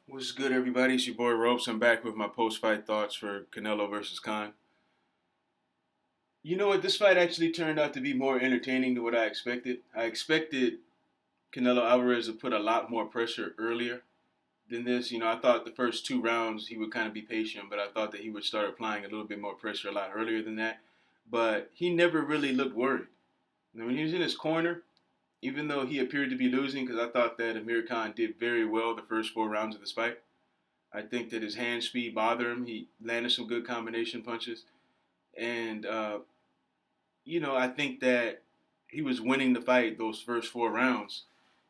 What's good, everybody? It's your boy Ropes. I'm back with my post-fight thoughts for Canelo versus Khan. You know what? This fight actually turned out to be more entertaining than what I expected. I expected Canelo Alvarez to put a lot more pressure earlier than this. I thought the first two rounds he would kind of be patient, but I thought that he would start applying a little bit more pressure a lot earlier than that. But he never really looked worried. When he was in his corner, even though he appeared to be losing, because I thought that Amir Khan did very well the first four rounds of this fight. I think that his hand speed bothered him. He landed some good combination punches. And, I think that he was winning the fight those first four rounds.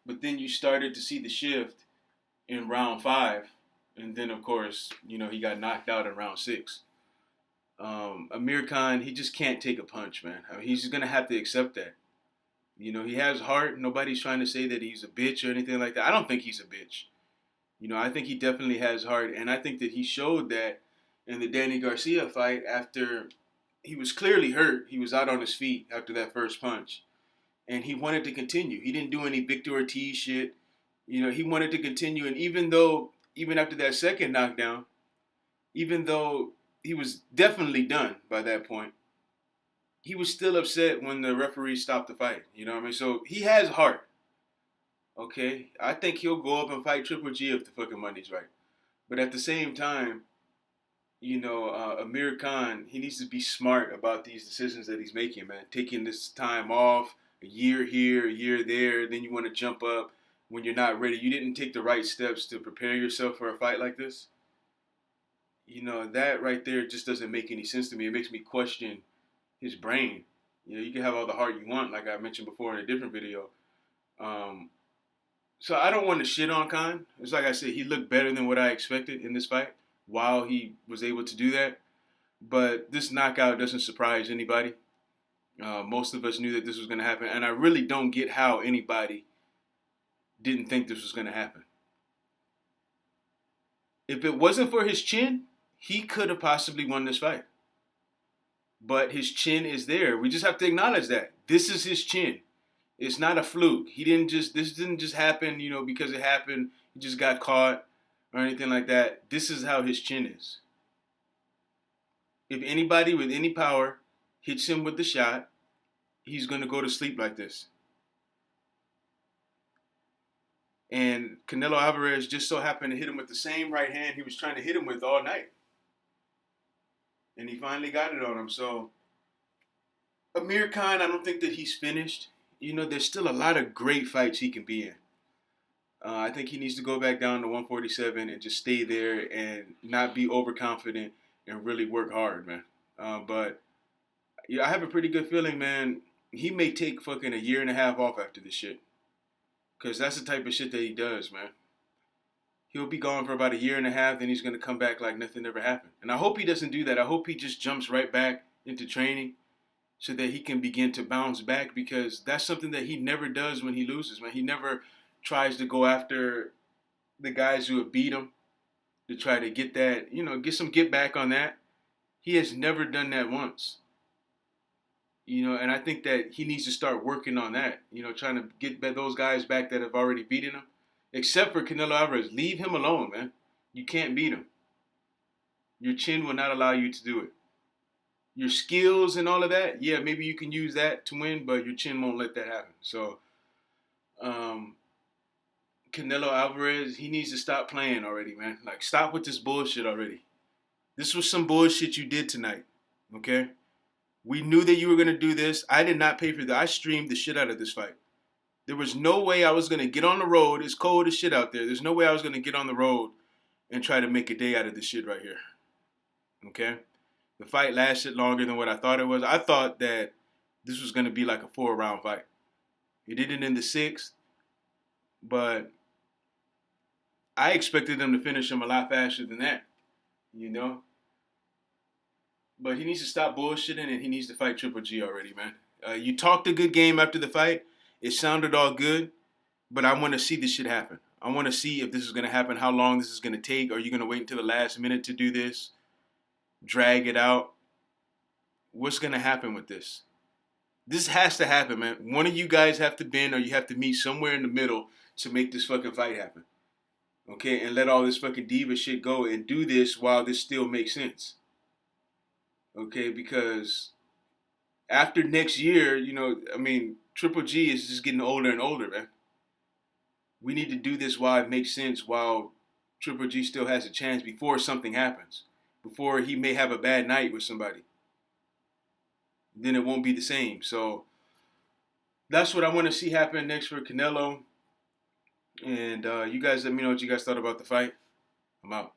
But then you started to see the shift in round five. And then, of course, he got knocked out in round six. Amir Khan, he just can't take a punch, man. I mean, he's just going to have to accept that. He has heart. Nobody's trying to say that he's a bitch or anything like that. I don't think he's a bitch. I think he definitely has heart, and I think that he showed that in the Danny Garcia fight after he was clearly hurt. He was out on his feet after that first punch, and he wanted to continue. He didn't do any Victor Ortiz shit. He wanted to continue, and even after that second knockdown, even though he was definitely done by that point, he was still upset when the referee stopped the fight. You know what I mean? So he has heart. Okay, I think he'll go up and fight Triple G if the fucking money's right. But at the same time, Amir Khan, he needs to be smart about these decisions that he's making, man. Taking this time off, a year here, a year there, then you want to jump up when you're not ready. You didn't take the right steps to prepare yourself for a fight like this. That right there just doesn't make any sense to me. It makes me question his brain. You can have all the heart you want, like I mentioned before in a different video. So I don't want to shit on Khan. It's like I said, he looked better than what I expected in this fight while he was able to do that. But this knockout doesn't surprise anybody. Most of us knew that this was going to happen. And I really don't get how anybody didn't think this was going to happen. If it wasn't for his chin, he could have possibly won this fight. But his chin is there. We just have to acknowledge that. This is his chin. It's not a fluke. This didn't just happen, because it happened. He just got caught or anything like that. This is how his chin is. If anybody with any power hits him with the shot, he's going to go to sleep like this. And Canelo Alvarez just so happened to hit him with the same right hand he was trying to hit him with all night. And he finally got it on him. So, Amir Khan, I don't think that he's finished. There's still a lot of great fights he can be in. I think he needs to go back down to 147 and just stay there and not be overconfident and really work hard, man. But I have a pretty good feeling, man. He may take fucking a year and a half off after this shit. Because that's the type of shit that he does, man. He'll be gone for about a year and a half, then he's going to come back like nothing ever happened. And I hope he doesn't do that. I hope he just jumps right back into training so that he can begin to bounce back, because that's something that he never does when he loses, man. He never tries to go after the guys who have beat him to try to get that, get some get back on that. He has never done that once. And I think that he needs to start working on that, trying to get those guys back that have already beaten him. Except for Canelo Alvarez. Leave him alone, man. You can't beat him. Your chin will not allow you to do it. Your skills and all of that, yeah, maybe you can use that to win, but your chin won't let that happen. So, Canelo Alvarez, he needs to stop playing already, man. Like, stop with this bullshit already. This was some bullshit you did tonight, okay? We knew that you were going to do this. I did not pay for that. I streamed the shit out of this fight. There was no way I was going to get on the road. It's cold as shit out there. There's no way I was going to get on the road and try to make a day out of this shit right here, okay? The fight lasted longer than what I thought it was. I thought that this was going to be like a 4-round fight. He did it in the 6th, but I expected them to finish him a lot faster than that, But he needs to stop bullshitting, and he needs to fight Triple G already, man. You talked a good game after the fight. It sounded all good, but I want to see this shit happen. I want to see if this is going to happen, how long this is going to take. Are you going to wait until the last minute to do this? Drag it out? What's going to happen with this? This has to happen, man. One of you guys have to bend, or you have to meet somewhere in the middle to make this fucking fight happen. Okay, and let all this fucking diva shit go and do this while this still makes sense. Okay, because after next year, I mean, Triple G is just getting older and older, man. We need to do this while it makes sense, while Triple G still has a chance before something happens, before he may have a bad night with somebody. Then it won't be the same. So that's what I want to see happen next for Canelo. And you guys let me know what you guys thought about the fight. I'm out.